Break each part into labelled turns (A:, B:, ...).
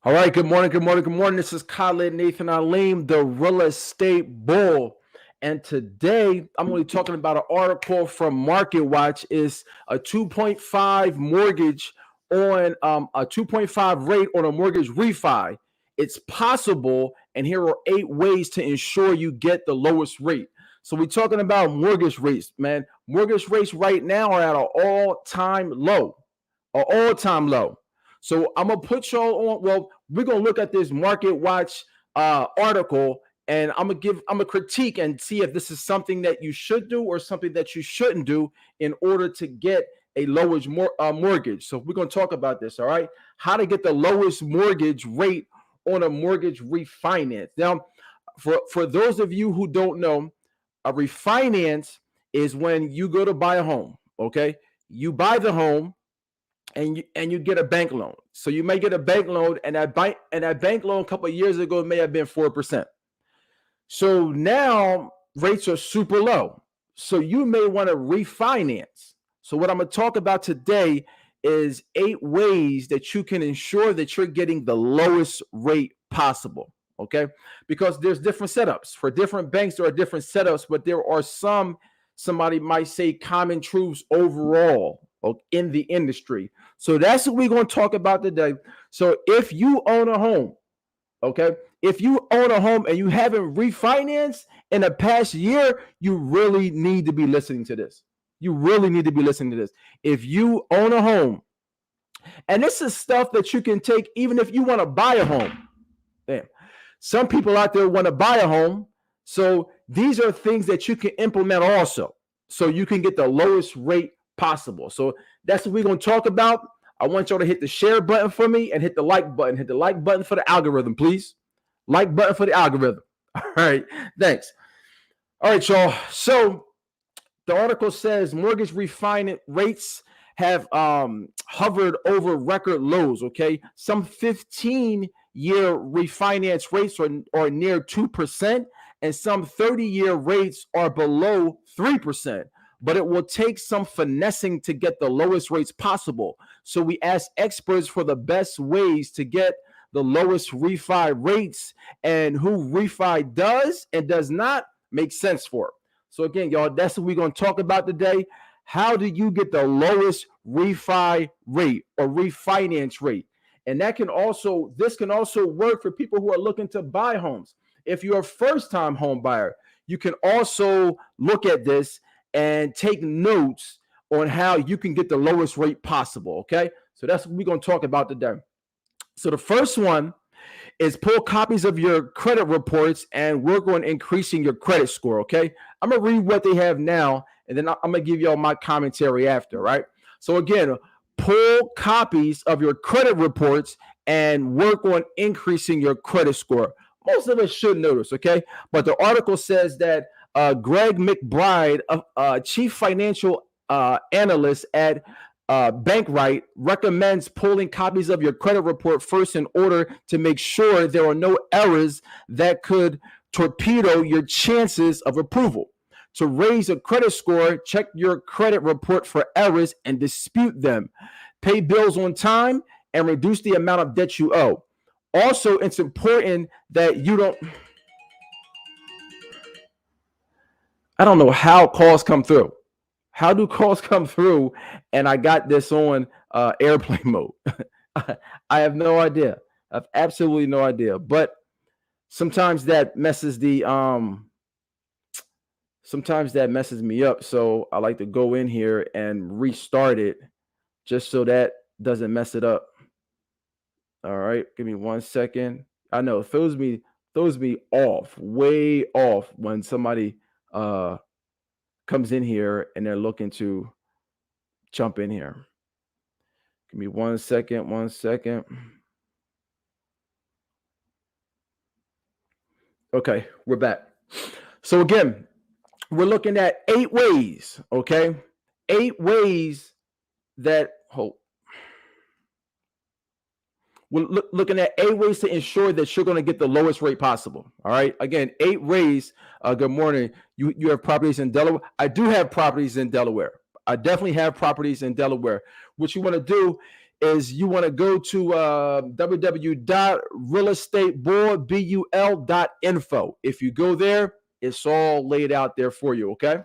A: All right, good morning, good morning, good morning. This is Khalid Nathan Aleem, the real estate bull. And today I'm going to be talking about an article from Market Watch. Is a 2.5 mortgage on a 2.5 rate on a mortgage refi. It's possible, and here are 8 ways to ensure you get the lowest rate. So we're talking about mortgage rates, man. Mortgage rates right now are at an all-time low, an all-time low. So I'm gonna put y'all on. Well, we're gonna look at this Market Watch article, and I'm gonna critique and see if this is something that you should do or something that you shouldn't do in order to get a lowest mortgage. So we're gonna talk about this. All right, how to get the lowest mortgage rate on a mortgage refinance. Now, for those of you who don't know, a refinance is when you go to buy a home. Okay, you buy the home and you get a bank loan. So you may get a bank loan, and that bank loan a couple of years ago may have been 4%. So now rates are super low. So you may want to refinance. So what I'm going to talk about today is 8 ways that you can ensure that you're getting the lowest rate possible. Okay, because there's different setups for different banks. There are different setups, but there are somebody might say common truths overall in the industry. So that's what we're going to talk about today. So if you own a home, okay, if you own a home and you haven't refinanced in the past year, you really need to be listening to this. You really need to be listening to this. If you own a home, and this is stuff that you can take even if you want to buy a home. Damn. Some people out there want to buy a home. So these are things that you can implement also, so you can get the lowest rate possible. So that's what we're going to talk about. I want y'all to hit the share button for me and hit the like button. Hit the like button for the algorithm, please. Like button for the algorithm. All right. Thanks. All right, y'all. So the article says mortgage refinance rates have hovered over record lows. Okay. Some 15-year refinance rates are near 2%, and some 30-year rates are below 3%. But it will take some finessing to get the lowest rates possible. So we ask experts for the best ways to get the lowest refi rates and who refi does and does not make sense for. So again, y'all, that's what we're going to talk about today. How do you get the lowest refi rate or refinance rate? And this can also work for people who are looking to buy homes. If you're a first-time home buyer, you can also look at this and take notes on how you can get the lowest rate possible. Okay, so that's what we're going to talk about today. So the first one is pull copies of your credit reports and work on increasing your credit score. Okay, I'm gonna read what they have now, and then I'm gonna give y'all my commentary after. Right. So again, pull copies of your credit reports and work on increasing your credit score. Most of us should know this, okay? But the article says that Greg McBride, chief financial analyst at Bankrite, recommends pulling copies of your credit report first in order to make sure there are no errors that could torpedo your chances of approval. To raise a credit score, check your credit report for errors and dispute them. Pay bills on time and reduce the amount of debt you owe. Also, it's important that you don't. I don't know how calls come through. How do calls come through? And I got this on airplane mode. I have no idea. I have absolutely no idea. But sometimes that messes me up. So I like to go in here and restart it just so that doesn't mess it up. All right, give me 1 second. I know it throws me off, way off when somebody comes in here and they're looking to jump in here. Give me 1 second, 1 second. Okay, we're back. So again, we're looking at 8 ways, okay? 8 ways that we're looking at 8 ways to ensure that you're going to get the lowest rate possible. All right. Again, 8 ways. Good morning. You have properties in Delaware. I do have properties in Delaware. I definitely have properties in Delaware. What you want to do is you want to go to www.realestateboard.info. If you go there, it's all laid out there for you, okay?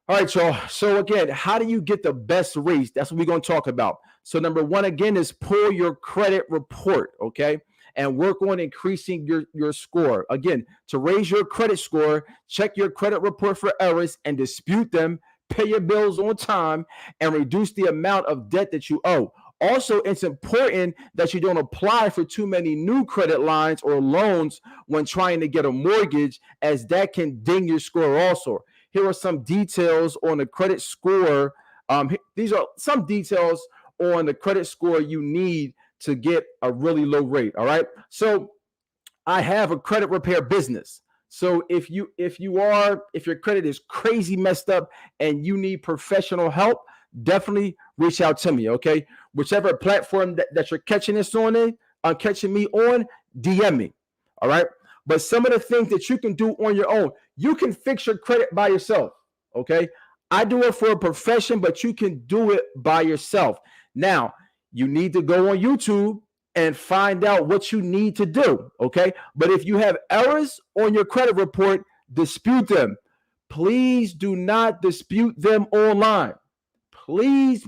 A: All right, y'all. So again, how do you get the best rates? That's what we're going to talk about. So number one, again, is pull your credit report, okay? And work on increasing your score. Again, to raise your credit score, check your credit report for errors and dispute them, pay your bills on time, and reduce the amount of debt that you owe. Also, it's important that you don't apply for too many new credit lines or loans when trying to get a mortgage, as that can ding your score also. Here are some details on the credit score. These are some details on the credit score you need to get a really low rate. All right. So I have a credit repair business. So if your credit is crazy messed up and you need professional help, definitely reach out to me. Okay. Whichever platform that you're catching this on, catching me on, DM me. All right. But some of the things that you can do on your own, you can fix your credit by yourself. Okay. I do it for a profession, but you can do it by yourself. Now, you need to go on YouTube and find out what you need to do. Okay. But if you have errors on your credit report, dispute them. Please do not dispute them online. Please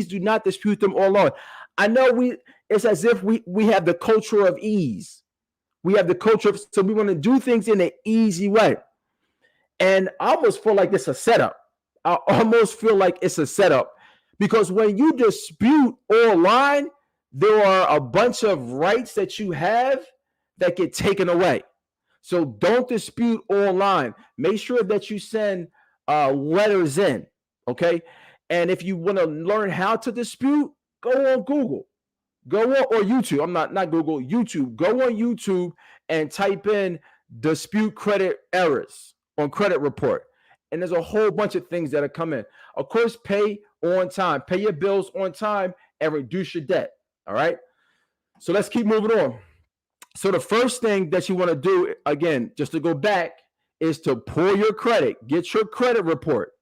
A: do not dispute them online. I know it's as if we have the culture of ease. We have the culture of, so we want to do things in an easy way. And I almost feel like it's a setup. I almost feel like it's a setup because when you dispute online, there are a bunch of rights that you have that get taken away. So don't dispute online. Make sure that you send letters in, okay? And if you want to learn how to dispute, go on Google. Go on, or YouTube. I'm not Google, YouTube. Go on YouTube and type in dispute credit errors on credit report. And there's a whole bunch of things that are coming. Of course, pay on time. Pay your bills on time and reduce your debt. All right. So let's keep moving on. So the first thing that you want to do, again, just to go back, is to pull your credit. Get your credit report.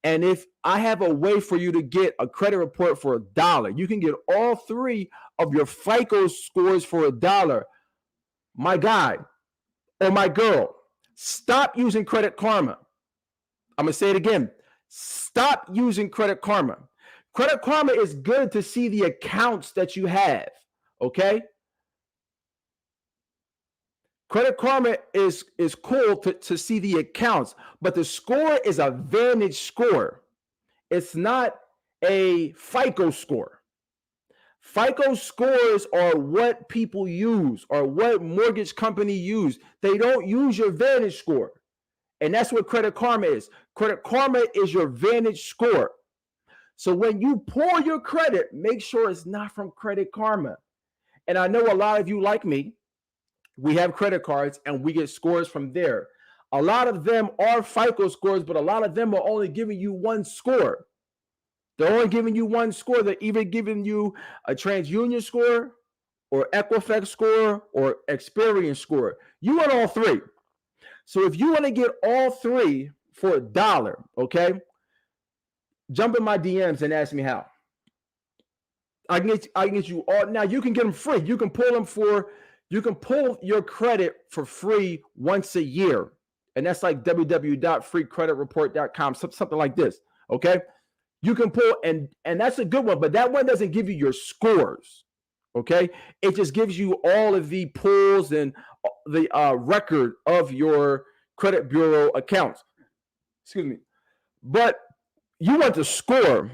A: And if I have a way for you to get a credit report for $1, you can get all three of your FICO scores for $1. My guy or my girl, stop using Credit Karma. I'm going to say it again. Stop using Credit Karma. Credit Karma is good to see the accounts that you have, okay? Credit Karma is cool to see the accounts, but the score is a Vantage score. It's not a FICO score. FICO scores are what people use or what mortgage company use. They don't use your Vantage score. And that's what Credit Karma is. Credit Karma is your Vantage score. So when you pull your credit, make sure it's not from Credit Karma. And I know a lot of you like me, we have credit cards and we get scores from there. A lot of them are FICO scores, but a lot of them are only giving you one score. They're only giving you one score. They're either giving you a TransUnion score or Equifax score or Experian score. You want all three. So if you want to get all three for $1, okay, jump in my DMs and ask me how. I can get you all. Now you can get them free. You can pull your credit for free once a year. And that's like www.freecreditreport.com, something like this. Okay. You can pull, and that's a good one, but that one doesn't give you your scores. Okay. It just gives you all of the pulls and the record of your credit bureau accounts. Excuse me. But you want the score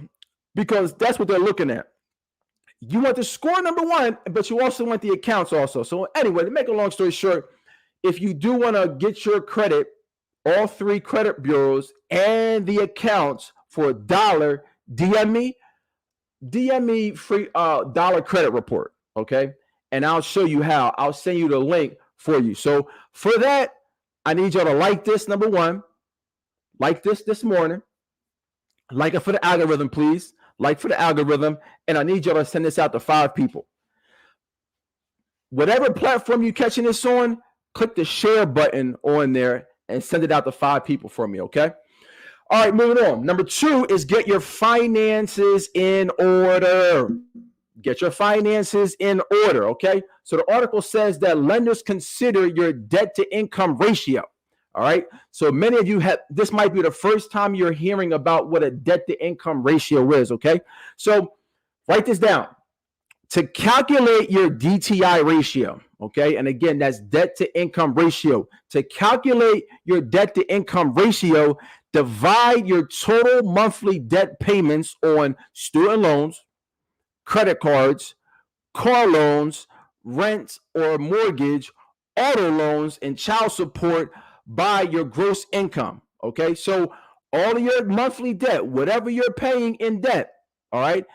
A: because that's what they're looking at. You want the score, number one, but you also want the accounts also. So anyway, to make a long story short, if you do want to get your credit, all three credit bureaus and the accounts for $1, DM me free dollar credit report, okay? And I'll show you how. I'll send you the link for you. So for that, I need y'all to like this, number one. Like this morning. Like it for the algorithm, please. Like for the algorithm. And I need y'all to send this out to 5 people. Whatever platform you're catching this on, click the share button on there and send it out to 5 people for me, okay? All right, moving on. Number 2 is get your finances in order. Get your finances in order, okay? So the article says that lenders consider your debt to income ratio. All right. So many of you have, this might be the first time you're hearing about what a debt to income ratio is, okay? So write this down. To calculate your DTI ratio, okay? And again, that's debt to income ratio. To calculate your debt to income ratio, divide your total monthly debt payments on student loans, credit cards, car loans, rent or mortgage, auto loans, and child support by your gross income. Okay, so all of your monthly debt, whatever you're paying in debt, all right.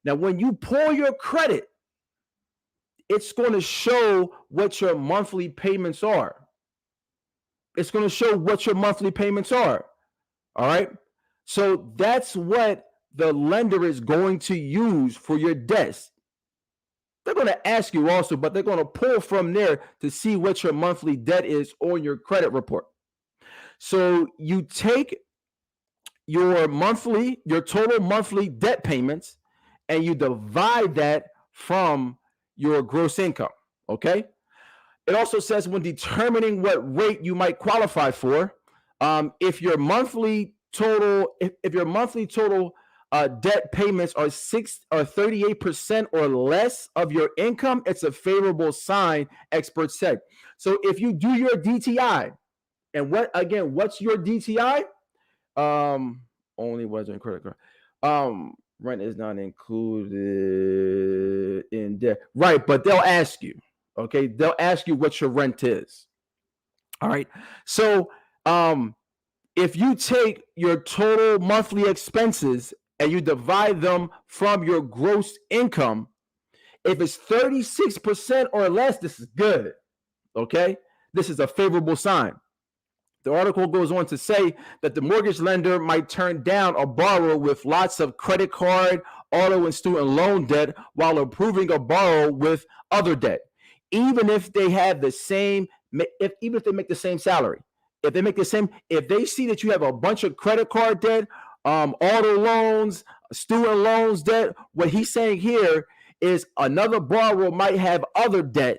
A: Now, when you pull your credit, it's going to show what your monthly payments are. It's going to show what your monthly payments are. All right. So that's what the lender is going to use for your debts. They're going to ask you also, but they're going to pull from there to see what your monthly debt is on your credit report. So you take your total monthly debt payments, and you divide that from your gross income. Okay. It also says when determining what rate you might qualify for, if your monthly total, if your monthly total debt payments are 38% or less of your income, it's a favorable sign, experts said. So if you do your DTI, and what's your DTI? Only was in credit card. Rent is not included in debt, right? But they'll ask you. Okay, they'll ask you what your rent is. All right. So if you take your total monthly expenses and you divide them from your gross income, if it's 36% or less, this is good. Okay, this is a favorable sign. The article goes on to say that the mortgage lender might turn down a borrower with lots of credit card, auto, and student loan debt while approving a borrower with other debt, even if they have the same, even if they make the same salary. If they see that you have a bunch of credit card debt, auto loans, student loans debt, what he's saying here is another borrower might have other debt,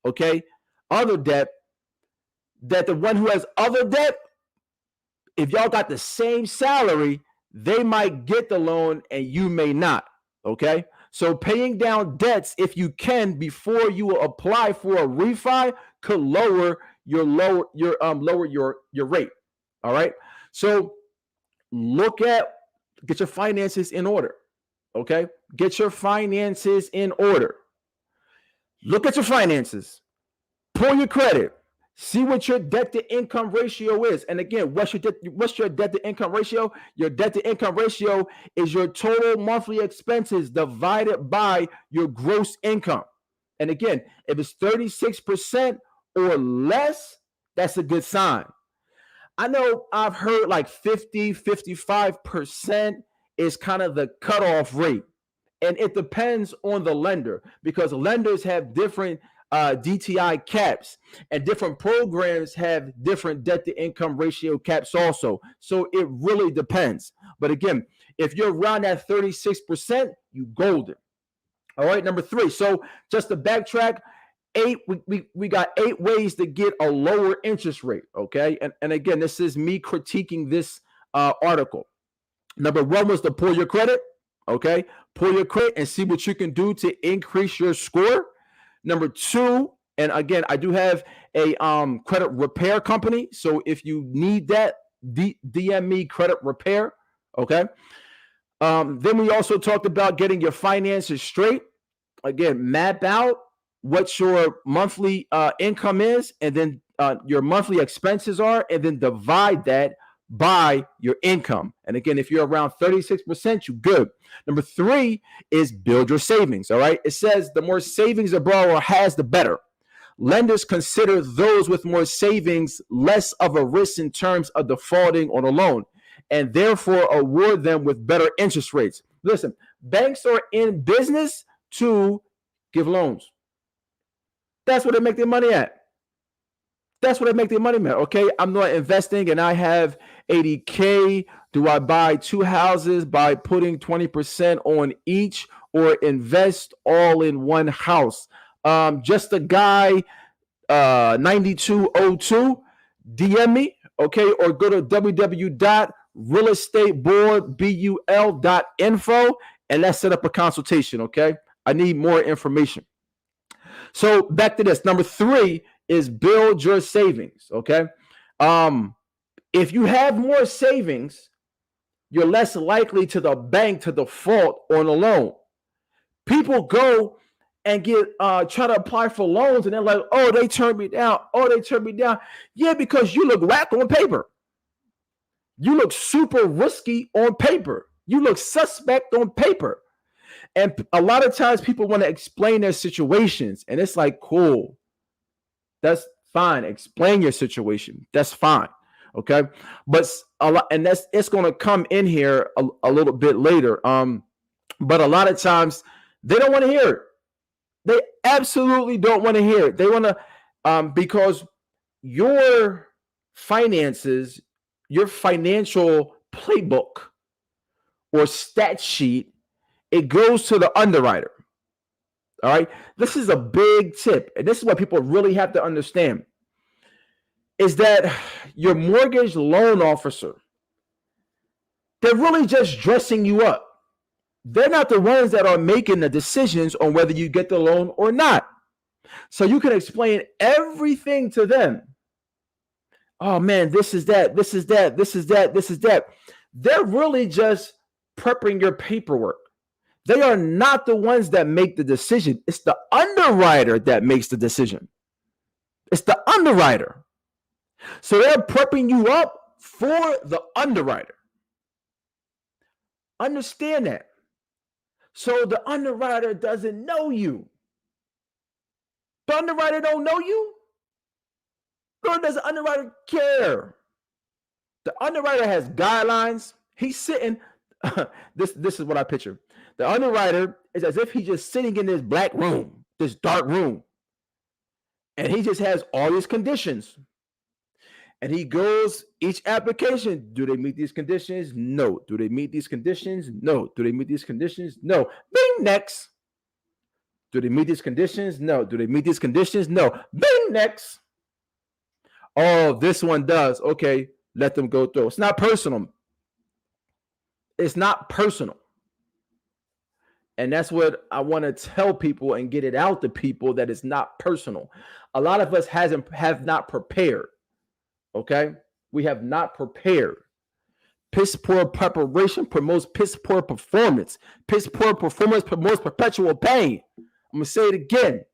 A: okay, other debt, that the one who has other debt, if y'all got the same salary, they might get the loan and you may not. Okay. So paying down debts, if you can, before you apply for a refi, could lower your rate. All right. So get your finances in order. Okay. Get your finances in order. Look at your finances. Pull your credit. See what your debt to income ratio is. And again, what's your debt to income ratio? Your debt to income ratio is your total monthly expenses divided by your gross income. And again, if it's 36% or less, that's a good sign. I know I've heard like 50, 55% is kind of the cutoff rate. And it depends on the lender, because lenders have different DTI caps, and different programs have different debt to income ratio caps also. So it really depends. But again, if you're around that 36%, you golden. All right, number 3. So just to backtrack, we got 8 ways to get a lower interest rate. Okay, and again, this is me critiquing this article. Number 1 was to pull your credit. Okay, pull your credit and see what you can do to increase your score. Number 2, and again, I do have a credit repair company. So if you need that, DM me credit repair. Okay. Then we also talked about getting your finances straight. Again, map out what your monthly income is, and then your monthly expenses are, and then divide that by your income. And again, if you're around 36%, you're good. Number 3 is build your savings. All right. It says the more savings a borrower has, the better. Lenders consider those with more savings less of a risk in terms of defaulting on a loan, and therefore award them with better interest rates. Listen, banks are in business to give loans. That's where they make their money at. Okay. I'm not investing and I have 80K. Do I buy 2 houses by putting 20% on each? or invest all in one house. Just a guy 9202, DM me, okay, or go to www.realestateboardbul.info and let's set up a consultation, okay? I need more information. So back to this. Number 3 is build your savings, okay? If you have more savings, you're less likely to the bank to default on a loan. People go and try to apply for loans and they're like, oh, they turned me down. Oh, they turned me down. Yeah, because you look whack on paper. You look super risky on paper. You look suspect on paper. And a lot of times people want to explain their situations and it's like, cool, that's fine. Explain your situation. That's fine. Okay. But it's going to come in here a little bit later. But a lot of times they don't want to hear it. They absolutely don't want to hear it. They want to, because your finances, your financial playbook or stat sheet, it goes to the underwriter. All right. This is a big tip. And this is what people really have to understand is that your mortgage loan officer, they're really just dressing you up. They're not the ones that are making the decisions on whether you get the loan or not. So you can explain everything to them. Oh man, this is that, this is that, this is that, this is that. They're really just prepping your paperwork. They are not the ones that make the decision. It's the underwriter that makes the decision. It's the underwriter. So they're prepping you up for the underwriter. Understand that. So the underwriter doesn't know you. The underwriter don't know you. Nor does the underwriter care. The underwriter has guidelines. He's sitting. This is what I picture. The underwriter is as if he's just sitting in this black room, this dark room. And he just has all these conditions. And he goes each application. Do they meet these conditions? No. Do they meet these conditions? No. Do they meet these conditions? No. Bing, next. Do they meet these conditions? No. Do they meet these conditions? No. Bing, next. Oh, this one does. Okay, let them go through. It's not personal. It's not personal. And that's what I want to tell people and get it out to people, that it's not personal. A lot of us have not prepared. Okay, we have not prepared. Piss poor preparation promotes piss poor performance. Piss poor performance promotes perpetual pain. I'm gonna say it again.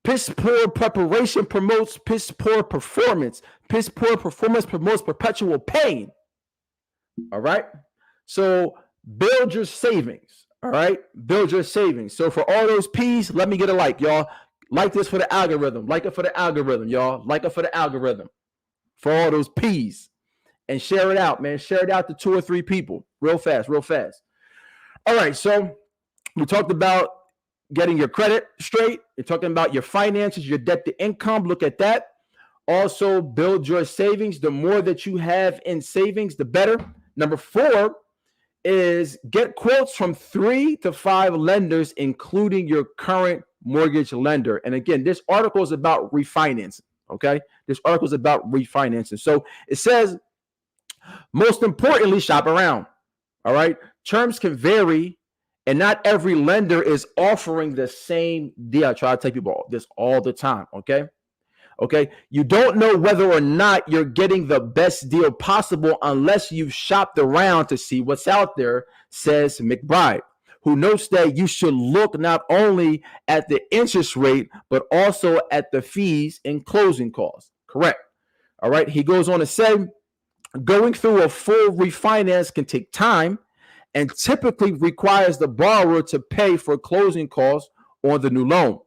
A: Piss poor preparation promotes piss poor performance. Piss poor performance promotes perpetual pain. All right. So build your savings. All right. Build your savings. So for all those P's, let me get a like, y'all. Like this for the algorithm. Like it for the algorithm, y'all. Like it for the algorithm. For all those P's. And share it out, man. Share it out to 2 or 3 people. Real fast, real fast. All right. So we talked about getting your credit straight. You're talking about your finances, your debt to income. Look at that. Also, build your savings. The more that you have in savings, the better. Number 4 is get quotes from 3 to 5 lenders, including your current mortgage lender. And again, this article is about refinancing. Okay. This article is about refinancing. So it says, most importantly, shop around. All right. Terms can vary, and not every lender is offering the same deal. I try to tell people this all the time. Okay. Okay. You don't know whether or not you're getting the best deal possible unless you've shopped around to see what's out there, says McBride, who notes that you should look not only at the interest rate, but also at the fees and closing costs. Correct. All right. He goes on to say, going through a full refinance can take time and typically requires the borrower to pay for closing costs on the new loan.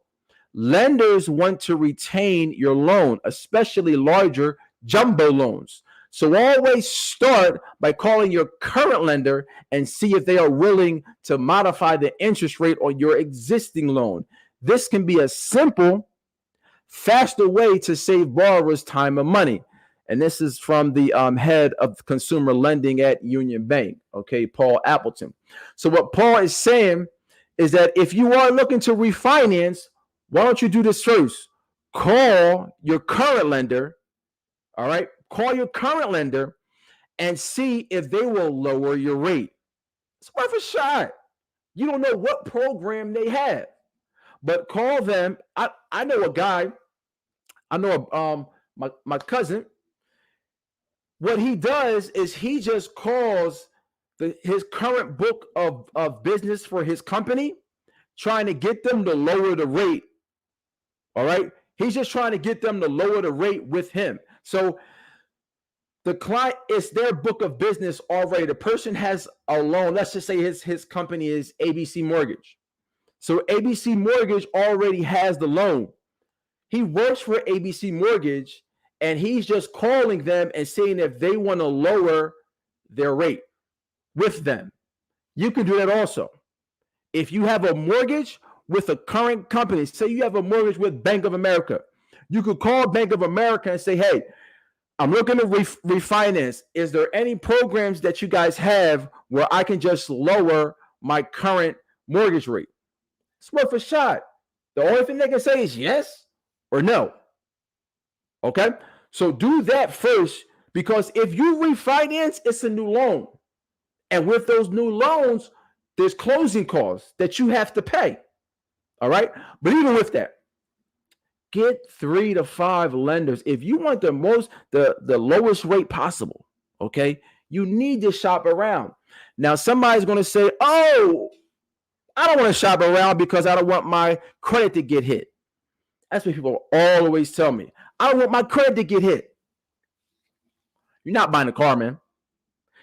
A: Lenders want to retain your loan, especially larger jumbo loans. So always start by calling your current lender and see if they are willing to modify the interest rate on your existing loan. This can be a simple, faster way to save borrowers time and money. And this is from the head of consumer lending at Union Bank, okay, Paul Appleton. So what Paul is saying is that if you are looking to refinance, why don't you do this first? Call your current lender, all right? Call your current lender and see if they will lower your rate. It's worth a shot. You don't know what program they have, but call them. I know a guy. I know my cousin. What he does is he just calls his current book of business for his company, trying to get them to lower the rate. All right. He's just trying to get them to lower the rate with him. So the client, it's their book of business already. The person has a loan. Let's just say his company is ABC Mortgage. So ABC Mortgage already has the loan. He works for ABC Mortgage, and he's just calling them and saying if they want to lower their rate with them. You can do that also. If you have a mortgage with a current company, say you have a mortgage with Bank of America, you could call Bank of America and say, hey, I'm looking to refinance. Is there any programs that you guys have where I can just lower my current mortgage rate? It's worth a shot. The only thing they can say is yes or no. Okay? So do that first, because if you refinance, it's a new loan. And with those new loans, there's closing costs that you have to pay. All right? But even with that, get 3 to 5 lenders. If you want the lowest rate possible, okay, you need to shop around. Now, somebody's going to say, oh, I don't want to shop around because I don't want my credit to get hit. That's what people always tell me. I don't want my credit to get hit. You're not buying a car, man.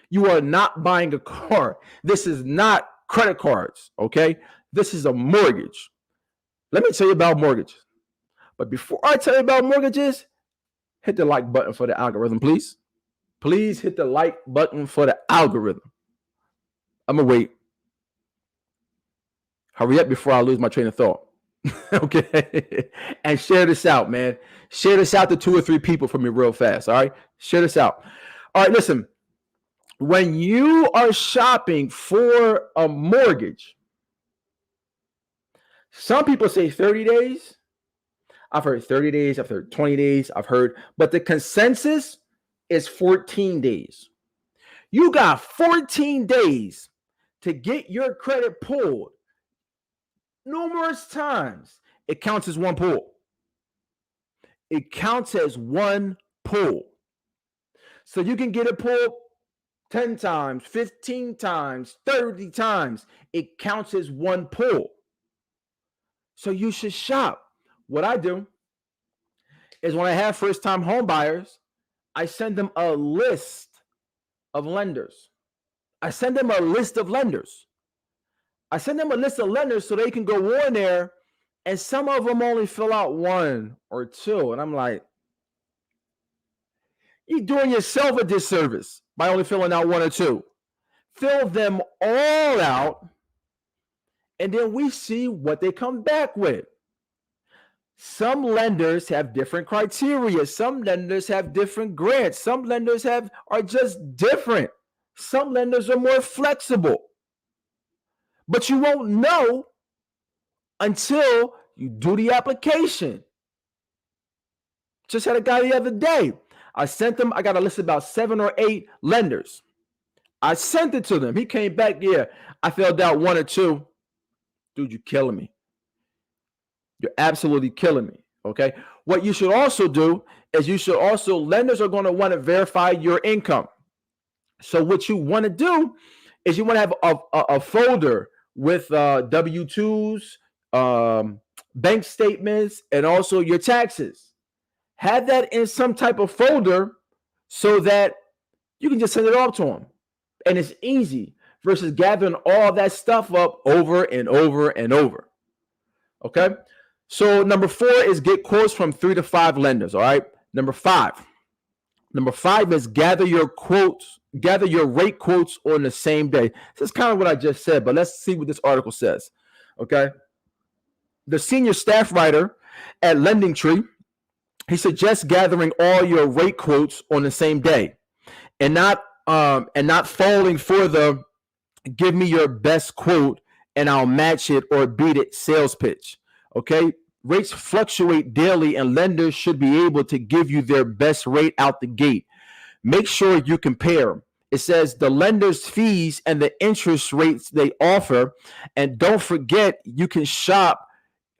A: You are not buying a car. This is not credit cards, okay? This is a mortgage. Let me tell you about mortgages. But before I tell you about mortgages, hit the like button for the algorithm, please. Please hit the like button for the algorithm. I'm going to wait. Hurry up before I lose my train of thought. Okay? And share this out, man. Share this out to 2 or 3 people for me real fast, all right? Share this out. All right, listen. When you are shopping for a mortgage, some people say 30 days. I've heard 30 days. I've heard 20 days. But the consensus is 14 days. You got 14 days to get your credit pulled numerous times. It counts as one pull. It counts as one pull. So you can get it pulled 10 times, 15 times, 30 times. It counts as one pull. So you should shop. What I do is when I have first-time home buyers, I send them a list of lenders. I send them a list of lenders so they can go on there, and some of them only fill out 1 or 2. And I'm like, you're doing yourself a disservice by only filling out 1 or 2. Fill them all out, and then we see what they come back with. Some lenders have different criteria. Some lenders have different grants. Some lenders are just different. Some lenders are more flexible. But you won't know until you do the application. Just had a guy the other day. I got a list of about 7 or 8 lenders. I sent it to them. He came back, yeah, I filled out 1 or 2. Dude, you're killing me. You're absolutely killing me, okay? What you should also do is lenders are going to want to verify your income. So what you want to do is you want to have a folder with W-2s, bank statements, and also your taxes. Have that in some type of folder so that you can just send it off to them. And it's easy versus gathering all that stuff up over and over and over. Okay? So number 4 is get quotes from 3 to 5 lenders, all right? Number 5 is gather your rate quotes on the same day. This is kind of what I just said, but let's see what this article says, okay? The senior staff writer at LendingTree He suggests gathering all your rate quotes on the same day and not falling for the give me your best quote and I'll match it or beat it sales pitch. Okay. Rates fluctuate daily and lenders should be able to give you their best rate out the gate. Make sure you compare. It says the lender's fees and the interest rates they offer. And don't forget, you can shop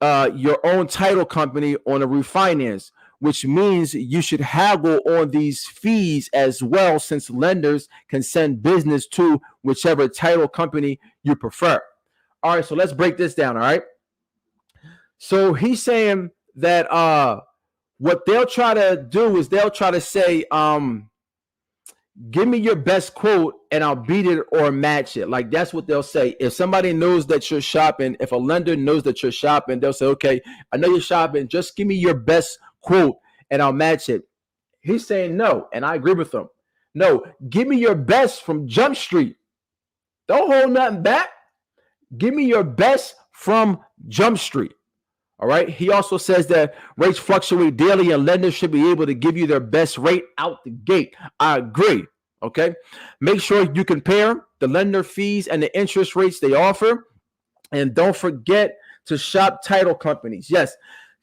A: your own title company on a refinance, which means you should haggle on these fees as well, since lenders can send business to whichever title company you prefer. All right, so let's break this down. All right. So he's saying that what they'll try to do is they'll try to say, give me your best quote and I'll beat it or match it. Like, that's what they'll say. If somebody knows that you're shopping, if a lender knows that you're shopping, they'll say, okay, I know you're shopping. Just give me your best quote and I'll match it. He's saying no, and I agree with him. No, give me your best from Jump Street. Don't hold nothing back. Give me your best from Jump Street. All right. He also says that rates fluctuate daily and lenders should be able to give you their best rate out the gate. I agree. Okay. Make sure you compare the lender fees and the interest rates they offer. And don't forget to shop title companies. Yes.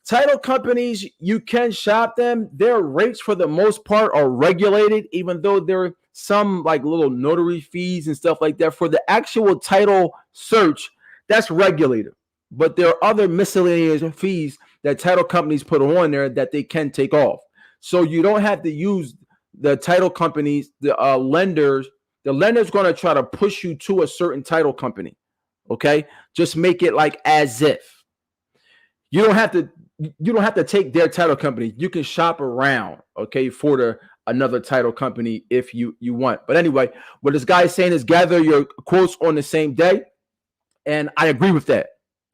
A: Title companies, you can shop them. Their rates for the most part are regulated, even though there are some like little notary fees and stuff like that. For the actual title search, that's regulated. But there are other miscellaneous fees that title companies put on there that they can take off. So you don't have to use the title companies, the lenders. The lender's going to try to push you to a certain title company. Okay, just make it like as if you don't have to take their title company. You can shop around, okay, for another title company if you want. But anyway, what this guy is saying is gather your quotes on the same day, and I agree with that.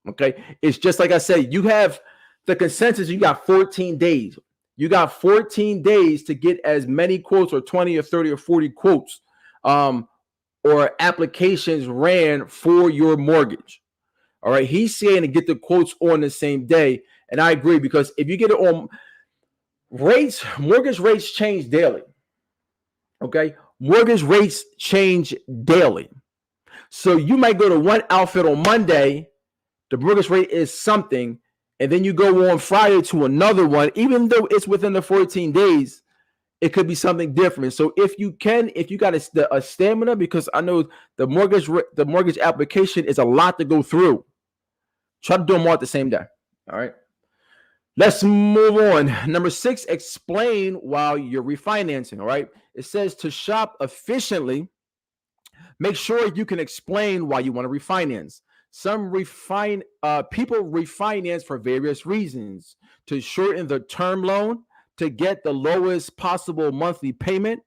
A: Okay, it's just like I said, you have the consensus. You got 14 days. You got 14 days to get as many quotes, or 20 or 30 or 40 quotes, or applications ran for your mortgage. All right, he's saying to get the quotes on the same day, and I agree, because if you get it on rates, mortgage rates change daily. Okay, mortgage rates change daily. So you might go to one outfit on Monday. The mortgage rate is something, and then you go on Friday to another one. Even though it's within the 14 days, it could be something different. So if you got a stamina, because I know the mortgage application is a lot to go through, try to do them all at the same day. All right. Let's move on. Number 6, explain while you're refinancing. All right. It says to shop efficiently, make sure you can explain why you want to refinance. Some people refinance for various reasons: to shorten the term loan, to get the lowest possible monthly payment,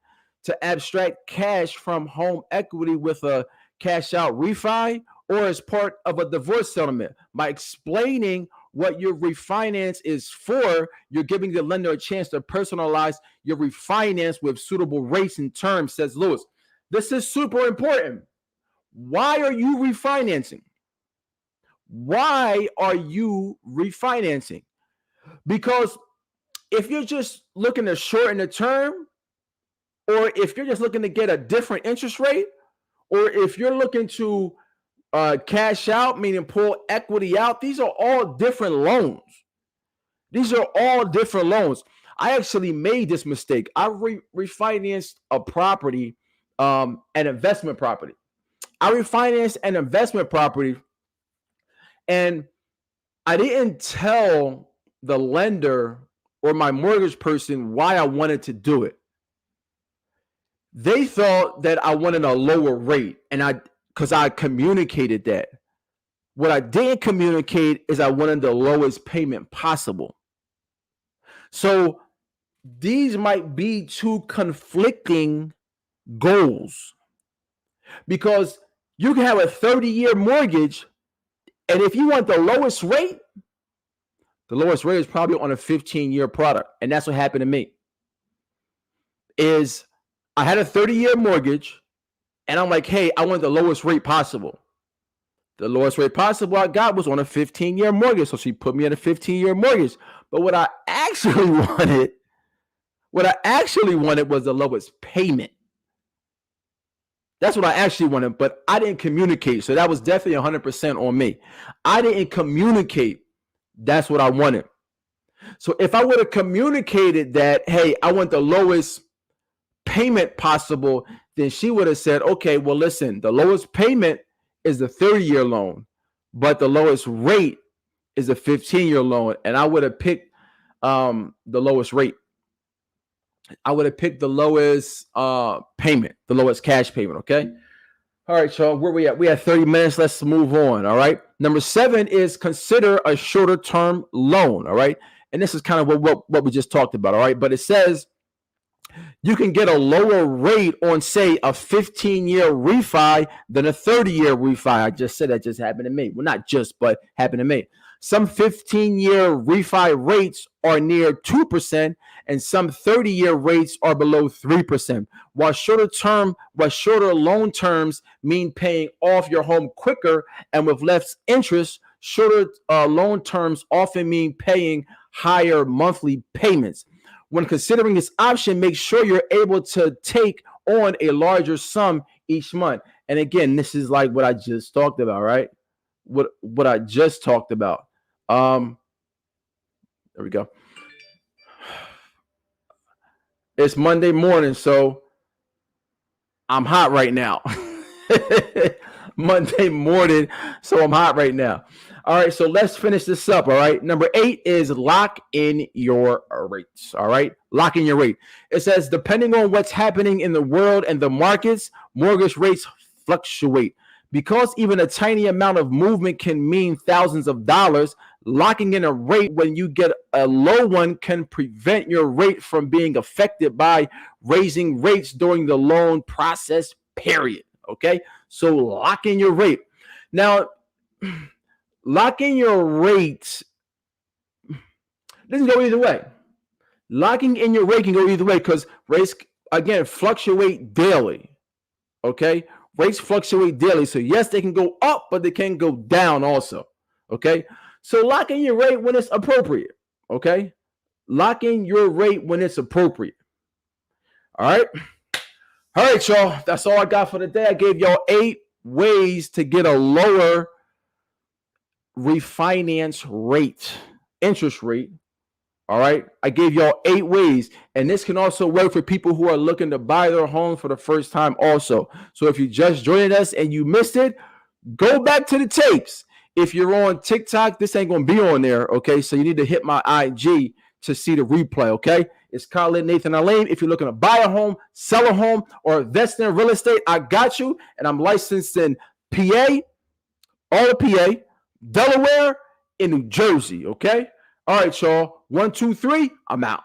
A: to abstract cash from home equity with a cash out refi, or as part of a divorce settlement. By explaining what your refinance is for, you're giving the lender a chance to personalize your refinance with suitable rates and terms, says Lewis. This is super important. Why are you refinancing? Why are you refinancing? Because if you're just looking to shorten the term, or if you're just looking to get a different interest rate, or if you're looking to cash out, meaning pull equity out, these are all different loans. These are all different loans. I actually made this mistake. I refinanced a property, an investment property. I refinanced an investment property, and I didn't tell the lender or my mortgage person why I wanted to do it. They thought that I wanted a lower rate, and because I communicated that. What I didn't communicate is I wanted the lowest payment possible. So these might be two conflicting goals, because you can have a 30-year mortgage, and if you want the lowest rate is probably on a 15-year product. And that's what happened to me. Is I had a 30-year mortgage, and I'm like, hey, I want the lowest rate possible. The lowest rate possible I got was on a 15-year mortgage. So she put me in a 15-year mortgage. But what I actually wanted was the lowest payment. That's what I actually wanted, but I didn't communicate. So that was definitely 100% on me. I didn't communicate. That's what I wanted. So if I would have communicated that, hey, I want the lowest payment possible, then she would have said, okay, well, listen, the lowest payment is the 30-year loan, but the lowest rate is a 15-year loan. And I would have picked the lowest rate. I would have picked the lowest payment, the lowest cash payment, okay? All right, y'all, where we at? We have 30 minutes. Let's move on, all right? Number 7 is consider a shorter term loan, all right? And this is kind of what we just talked about, all right? But it says you can get a lower rate on, say, a 15-year refi than a 30-year refi. I just said that just happened to me. Well, not just, but happened to me. Some 15-year refi rates are near 2%, and some 30-year rates are below 3%. While shorter loan terms mean paying off your home quicker and with less interest, shorter loan terms often mean paying higher monthly payments. When considering this option, make sure you're able to take on a larger sum each month. And again, this is like what I just talked about, right? What I just talked about. There we go. It's Monday morning, so I'm hot right now. Monday morning, so I'm hot right now. All right, so let's finish this up. All right, number 8 is lock in your rates. All right, lock in your rate. It says, depending on what's happening in the world and the markets, mortgage rates fluctuate. Because even a tiny amount of movement can mean thousands of dollars, locking in a rate when you get a low one can prevent your rate from being affected by raising rates during the loan process period. Okay, so lock in your rate. Now, lock in your rates. This can go either way. Locking in your rate can go either way because rates, again, fluctuate daily. Okay, rates fluctuate daily. So yes, they can go up, but they can go down also. Okay, so lock in your rate when it's appropriate. Okay, lock in your rate when it's appropriate. All right. All right, y'all. That's all I got for today. I gave y'all 8 ways to get a lower refinance rate, interest rate. All right. I gave y'all 8 ways. And this can also work for people who are looking to buy their home for the first time also. So if you just joined us and you missed it, go back to the tapes. If you're on TikTok, this ain't going to be on there. Okay. So you need to hit my IG to see the replay. Okay. It's Khalid Nathan Aleem. If you're looking to buy a home, sell a home, or invest in real estate, I got you. And I'm licensed in PA, all of PA, Delaware, and New Jersey. Okay. All right, y'all. 1, 2, 3. I'm out.